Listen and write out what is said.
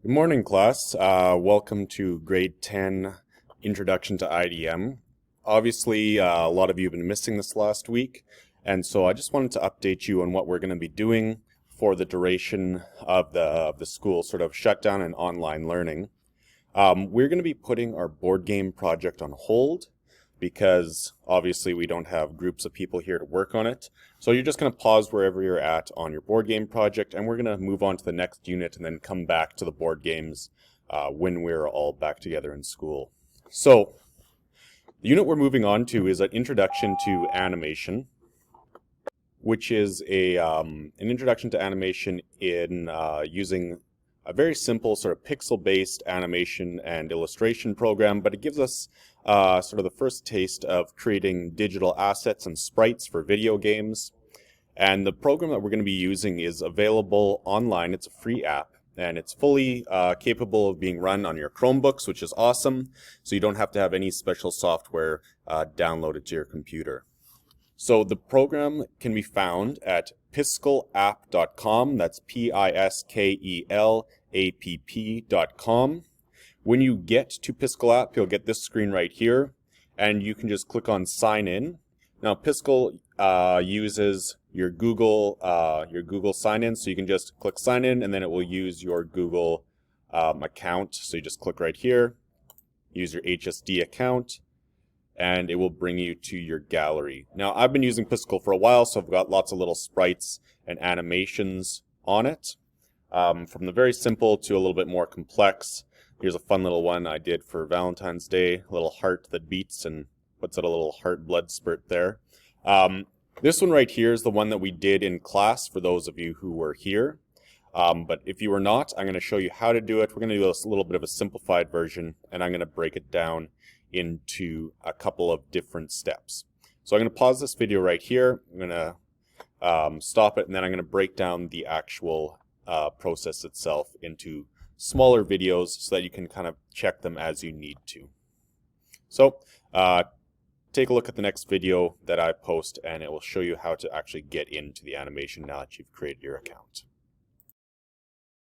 Good morning, class. Welcome to grade 10 Introduction to IDM. Obviously, a lot of you have been missing this last week, and so I just wanted to update you on what we're going to be doing for the duration of the school sort of shutdown and online learning. We're going to be putting our board game project on hold because obviously we don't have groups of people here to work on it. So you're just going to pause wherever you're at on your board game project, and we're going to move on to the next unit and then come back to the board games when we're all back together in school. So the unit we're moving on to is an introduction to animation, which is an introduction to animation in using a very simple sort of pixel-based animation and illustration program, but it gives us sort of the first taste of creating digital assets and sprites for video games. And the program that we're going to be using is available online. It's a free app, and it's fully capable of being run on your Chromebooks, which is awesome, so you don't have to have any special software downloaded to your computer. So the program can be found at piskelapp.com. That's piskelapp.com. When you get to Piskel app, you'll get this screen right here, and you can just click on sign in. Now Piskel uses your Google sign in, so you can just click sign in, and then it will use your Google account. So you just click right here, use your HSD account, and it will bring you to your gallery. Now, I've been using Piskel for a while, so I've got lots of little sprites and animations on it. From the very simple to a little bit more complex. Here's a fun little one I did for Valentine's Day, a little heart that beats and puts out a little heart blood spurt there. This one right here is the one that we did in class for those of you who were here. But if you were not, I'm going to show you how to do it. We're going to do a little bit of a simplified version, and I'm going to break it down into a couple of different steps. So I'm going to pause this video right here. I'm going to stop it, and then I'm going to break down the actual process itself into smaller videos so that you can kind of check them as you need to. So take a look at the next video that I post, and it will show you how to actually get into the animation now that you've created your account.